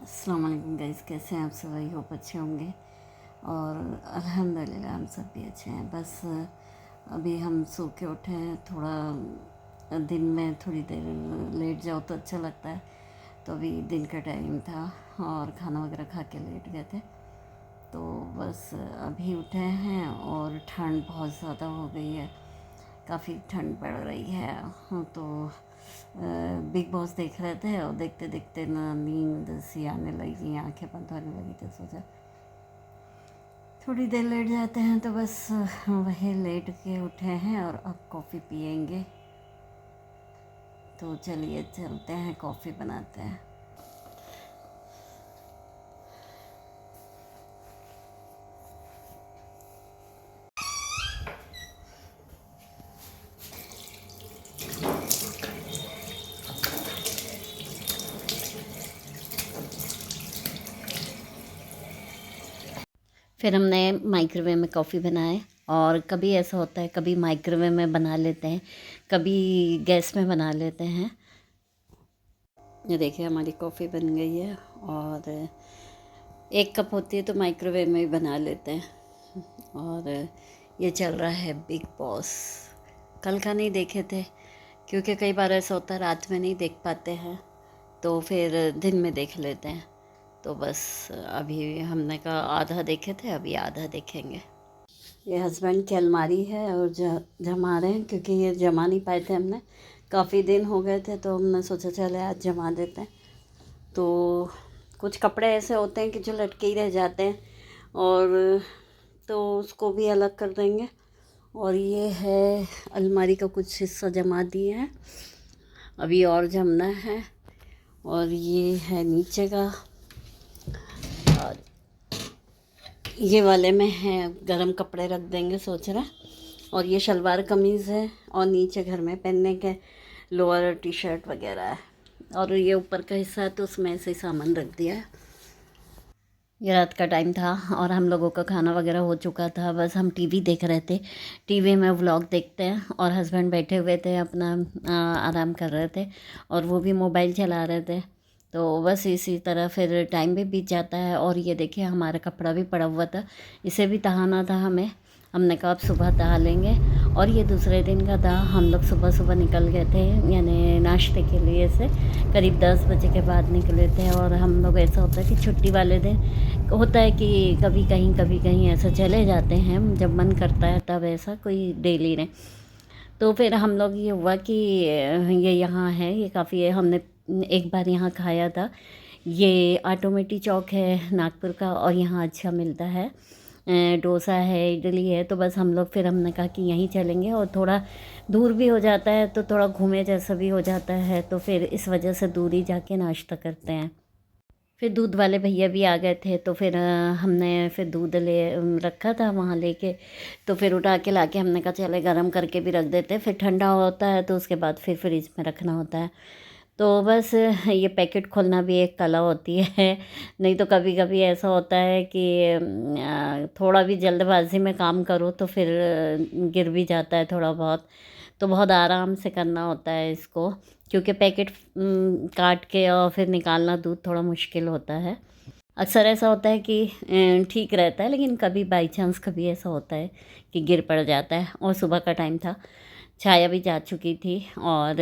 अस्सलाम वालेकुम गाइस, कैसे हैं आप सब? आई होप अच्छे होंगे। और अल्हम्दुलिल्लाह हम सब भी अच्छे हैं। बस अभी हम सो के उठे हैं। थोड़ा दिन में थोड़ी देर लेट जाओ तो अच्छा लगता है। तो अभी दिन का टाइम था और खाना वगैरह खा के लेट गए थे। तो बस अभी उठे हैं और ठंड बहुत ज़्यादा हो गई है। काफ़ी ठंड पड़ रही है। तो बिग बॉस देख रहे थे और देखते देखते ना नींद सी आने लगी, आंखें बंद होने लगी। तो सोचा थोड़ी देर लेट जाते हैं। तो बस वही लेट के उठे हैं और अब कॉफ़ी पियेंगे। तो चलिए चलते हैं, कॉफ़ी बनाते हैं। फिर हमने माइक्रोवेव में कॉफ़ी बनाए। और कभी ऐसा होता है, कभी माइक्रोवेव में बना लेते हैं, कभी गैस में बना लेते हैं। ये देखिए हमारी कॉफ़ी बन गई है। और 1 कप होती है तो माइक्रोवेव में ही बना लेते हैं। और ये चल रहा है बिग बॉस। कल का नहीं देखे थे क्योंकि कई बार ऐसा होता है रात में नहीं देख पाते हैं, तो फिर दिन में देख लेते हैं। तो बस अभी हमने कहा आधा देखे थे, अभी आधा देखेंगे। ये हस्बैंड की अलमारी है और जमा रहे हैं क्योंकि ये जमा नहीं पाए थे हमने। काफ़ी दिन हो गए थे तो हमने सोचा चले आज जमा देते हैं। तो कुछ कपड़े ऐसे होते हैं कि जो लटके ही रह जाते हैं, और तो उसको भी अलग कर देंगे। और ये है अलमारी का कुछ हिस्सा जमा दिए हैं, अभी और जमना है। और ये है नीचे का, और ये वाले में है गरम कपड़े रख देंगे सोच रहे। और ये शलवार कमीज़ है और नीचे घर में पहनने के लोअर टी शर्ट वगैरह है। और ये ऊपर का हिस्सा है तो उसमें ऐसे ही सामान रख दिया है। ये रात का टाइम था और हम लोगों का खाना वगैरह हो चुका था। बस हम टीवी देख रहे थे। टीवी में व्लॉग देखते हैं और हस्बैंड बैठे हुए थे, अपना आराम कर रहे थे और वो भी मोबाइल चला रहे थे। तो बस इसी तरह फिर टाइम भी बीत जाता है। और ये देखिए हमारा कपड़ा भी पड़ा हुआ था, इसे भी तहाना था हमें। हमने कहा अब सुबह तहा लेंगे। और ये दूसरे दिन का था। हम लोग सुबह सुबह निकल गए थे, यानी नाश्ते के लिए से करीब 10 बजे के बाद निकले थे। और हम लोग ऐसा होता है कि छुट्टी वाले दिन होता है कि कभी कहीं ऐसा चले जाते हैं, जब मन करता है तब, ऐसा कोई डेली नहीं। तो फिर हम लोग ये हुआ कि ये यहाँ है, ये काफ़ी है। हमने एक बार यहाँ खाया था। ये ऑटोमेटी चौक है नागपुर का, और यहाँ अच्छा मिलता है। डोसा है, इडली है। तो बस हम लोग फिर हमने कहा कि यहीं चलेंगे, और थोड़ा दूर भी हो जाता है तो थोड़ा घूमे जैसा भी हो जाता है, तो फिर इस वजह से दूर ही जाके नाश्ता करते हैं। फिर दूध वाले भैया भी आ गए थे तो फिर हमने फिर दूध ले रखा था वहाँ लेके। तो फिर उठा के लाके हमने कहा चले गरम करके भी रख देते, फिर ठंडा होता है तो उसके बाद फिर फ्रिज में रखना होता है। तो बस ये पैकेट खोलना भी एक कला होती है। नहीं तो कभी कभी ऐसा होता है कि थोड़ा भी जल्दबाजी में काम करो तो फिर गिर भी जाता है थोड़ा बहुत। तो बहुत आराम से करना होता है इसको, क्योंकि पैकेट काट के और फिर निकालना दूध थोड़ा मुश्किल होता है। अक्सर ऐसा होता है कि ठीक रहता है, लेकिन कभी बाई चांस कभी ऐसा होता है कि गिर पड़ जाता है। और सुबह का टाइम था, छाया भी जा चुकी थी। और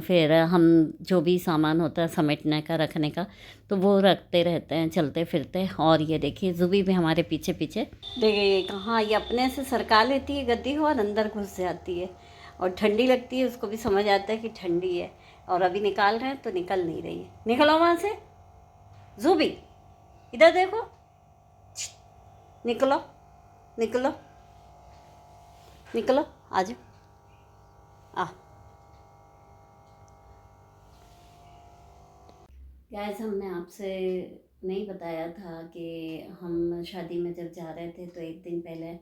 फिर हम जो भी सामान होता है समेटने का, रखने का, तो वो रखते रहते हैं चलते फिरते। और ये देखिए जुबी भी हमारे पीछे पीछे, देखिए कहाँ ये अपने से सरका लेती है गद्दी को और अंदर घुस जाती है। और ठंडी लगती है, उसको भी समझ आता है कि ठंडी है। और अभी निकाल रहे हैं तो निकल नहीं रही है। निकलो वहाँ से जुबी, इधर देखो, निकलो निकलो निकलो, आ जाओ, आ। गैस हमने आपसे नहीं बताया था कि हम शादी में जब जा रहे थे तो एक दिन पहले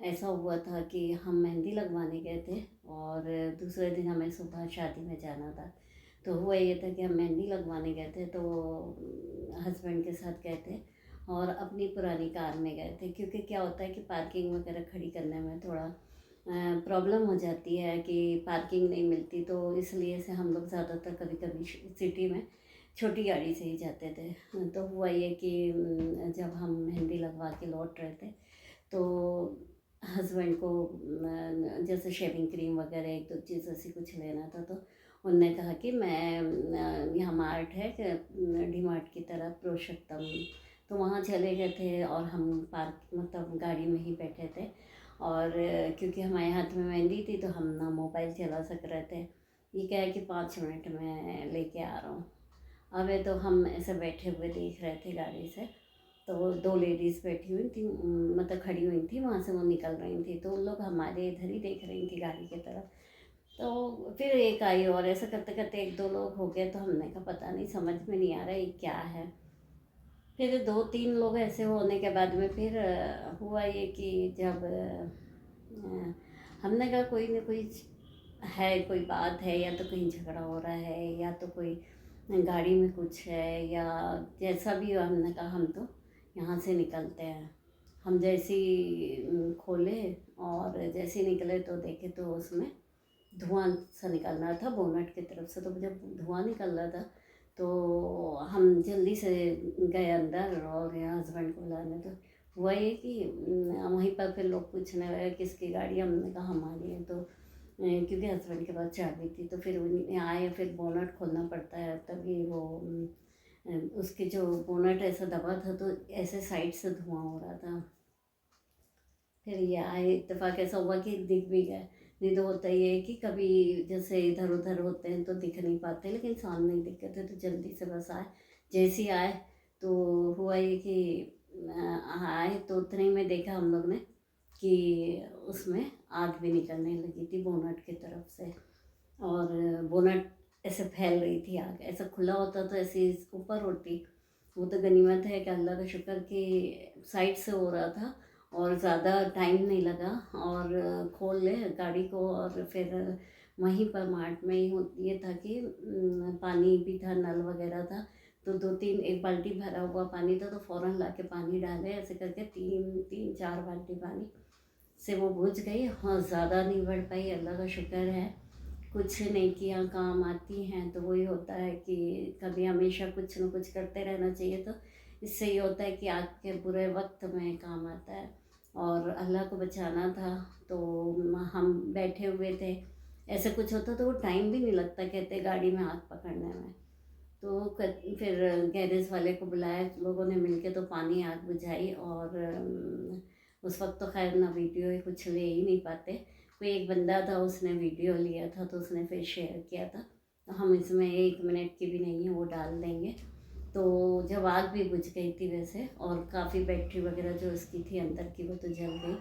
ऐसा हुआ था कि हम मेहंदी लगवाने गए थे और दूसरे दिन हमें सुबह शादी में जाना था। तो हुआ ये था कि हम मेहंदी लगवाने गए थे, तो हस्बैंड के साथ गए थे और अपनी पुरानी कार में गए थे। क्योंकि क्या होता है कि पार्किंग वगैरह खड़ी करने में थोड़ा प्रॉब्लम हो जाती है कि पार्किंग नहीं मिलती, तो इसलिए से हम लोग ज़्यादातर कभी कभी सिटी में छोटी गाड़ी से ही जाते थे। तो हुआ ये कि जब हम मेहंदी लगवा के लौट रहे थे तो हस्बैंड को जैसे शेविंग क्रीम वगैरह एक दो चीज़ ऐसी कुछ लेना था, तो उनने कहा कि मैं यहाँ मार्ट है डी मार्ट की तरफ पुरुषोत्तम, तो वहाँ चले गए थे और हम पार्क मतलब गाड़ी में ही बैठे थे। और क्योंकि हमारे हाथ में मेहंदी थी तो हम ना मोबाइल चला सक रहे थे। ये क्या है कि 5 मिनट में लेके आ रहा हूँ। अब तो हम ऐसे बैठे हुए देख रहे थे गाड़ी से, तो दो लेडीज़ बैठी हुई थी, मतलब खड़ी हुई थी, वहाँ से वो निकल रही थी, तो उन लोग हमारे इधर ही देख रही थी गाड़ी की तरफ। तो फिर एक आई और ऐसा करते करते एक दो लोग हो गए, तो हमने कहा पता नहीं, समझ में नहीं आ रहा ये क्या है। फिर दो तीन लोग ऐसे होने के बाद में फिर हुआ ये कि जब हमने कहा कोई ना कोई है, कोई बात है, या तो कहीं झगड़ा हो रहा है, या तो कोई गाड़ी में कुछ है, या जैसा भी हो, हमने कहा हम तो यहाँ से निकलते हैं। हम जैसे ही खोले और जैसे ही निकले तो देखे तो उसमें धुआं सा निकल रहा था बोनट की तरफ से। तो जब धुआं निकल रहा था तो हम जल्दी से गए अंदर और यहाँ हस्बैंड को बुलाने। तो हुआ ये कि वहीं पर फिर लोग पूछने लगे किसकी गाड़ी, हमने कहा हमारी है। तो क्योंकि हस्बैंड के पास चाबी थी तो फिर उन्हें आए, फिर बोनट खोलना पड़ता है तभी वो उसके जो बोनट ऐसा दबा था तो ऐसे साइड से धुआं हो रहा था। फिर ये आए, इत्तेफाक ऐसा हुआ कि दिख भी गए। नहीं तो होता ये है कि कभी जैसे इधर उधर होते हैं तो दिख नहीं पाते, लेकिन सामने ही दिख गए थे तो जल्दी से बस आए। जैसे ही आए तो हुआ ये कि आए तो उतने ही में देखा हम लोग ने कि उसमें आग भी निकलने लगी थी बोनट की तरफ से, और बोनट ऐसे फैल रही थी आग। ऐसा खुला होता तो ऐसे ऊपर उड़ती। वो तो गनीमत है कि अल्लाह का शुक्र कि साइड से हो रहा था और ज़्यादा टाइम नहीं लगा, और खोल ले गाड़ी को। और फिर वहीं पर मार्ट में ही ये था कि पानी भी था, नल वगैरह था, तो दो तीन एक बाल्टी भरा हुआ पानी था तो फ़ौरन ला के पानी डाले, ऐसे करके तीन तीन चार बाल्टी पानी से वो बुझ गई। हाँ, ज़्यादा नहीं बढ़ पाई, अल्लाह का शुक्र है। कुछ नेकियां काम आती हैं, तो वही होता है कि कभी हमेशा कुछ न कुछ करते रहना चाहिए। तो इससे ये होता है कि आपके बुरे वक्त में काम आता है। और अल्लाह को बचाना था तो हम बैठे हुए थे, ऐसे कुछ होता तो वो टाइम भी नहीं लगता कहते गाड़ी में आग पकड़ने में। तो फिर गैरेज वाले को बुलाया, लोगों ने मिलके तो पानी आग बुझाई। और उस वक्त तो खैर ना वीडियो ही कुछ ले ही नहीं पाते। कोई एक बंदा था उसने वीडियो लिया था तो उसने फिर शेयर किया था, तो हम इसमें 1 मिनट की भी नहीं है वो डाल देंगे। तो जब आग भी बुझ गई थी वैसे, और काफ़ी बैटरी वगैरह जो उसकी थी अंदर की वो तो जल गई।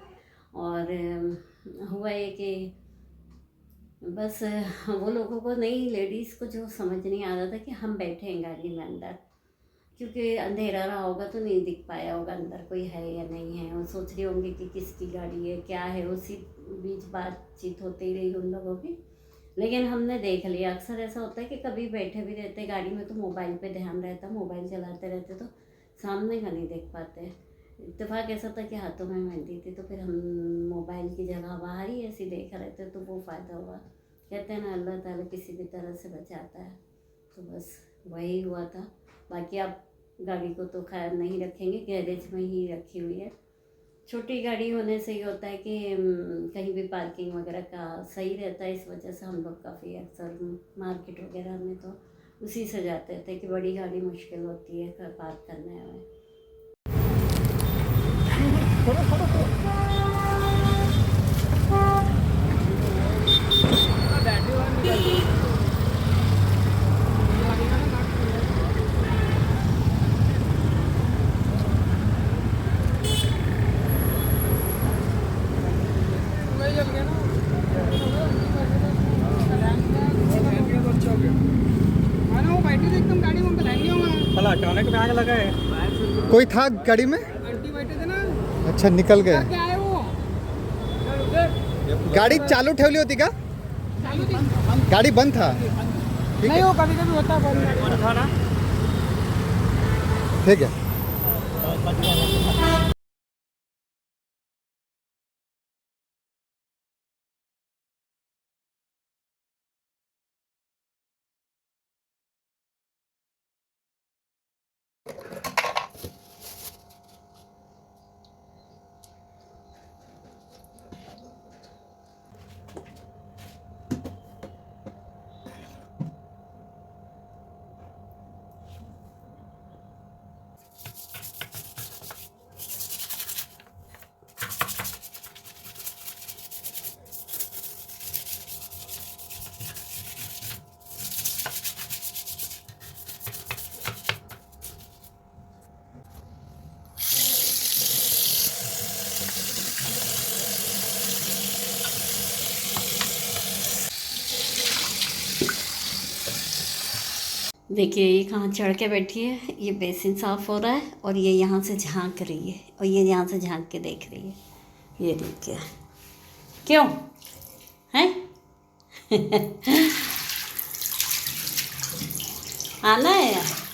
और हुआ ये कि बस वो लोगों को नहीं, लेडीज़ को जो समझ नहीं आ रहा था कि हम बैठे हैं गाड़ी में अंदर, क्योंकि अंधेरा रहा होगा तो नहीं दिख पाया होगा अंदर कोई है या नहीं है। वो सोच रही होंगी कि किसकी गाड़ी है क्या है, उसी बीच बातचीत होती रही उन लोगों की। लेकिन हमने देख लिया, अक्सर ऐसा होता है कि कभी बैठे भी रहते गाड़ी में तो मोबाइल पे ध्यान रहता, मोबाइल चलाते रहते तो सामने का नहीं देख पाते। इत्तेफाक ऐसा था कि हाथों में मेहंदी थी तो फिर हम मोबाइल की जगह बाहर ही ऐसी देख रहे थे तो वो फ़ायदा हुआ। कहते हैं ना अल्लाह ताला किसी भी तरह से बचाता है, तो बस वही हुआ था। बाकी आप गाड़ी को तो खैर नहीं रखेंगे, गैरेज में ही रखी हुई है। छोटी गाड़ी होने से ये होता है कि कहीं भी पार्किंग वगैरह का सही रहता है। इस वजह से हम लोग काफ़ी अक्सर मार्केट वगैरह में तो उसी से जाते थे कि बड़ी गाड़ी मुश्किल होती है पार्क करने में। अचानक में आग लगा है। कोई था गाड़ी में? आंटी बैठे थे ना। अच्छा, निकल गए। क्या है वो? गाड़ी चालू ठेवली होती का? चालू थी। गाड़ी बंद था? नहीं, वो कभी कभी होता है बंद था ना। ठीक है। देखिए ये कहाँ चढ़ के बैठी है, ये बेसिन साफ़ हो रहा है और ये यहाँ से झांक रही है और ये यहाँ से झांक के देख रही है। ये देखिए क्यों हैं आना है यार।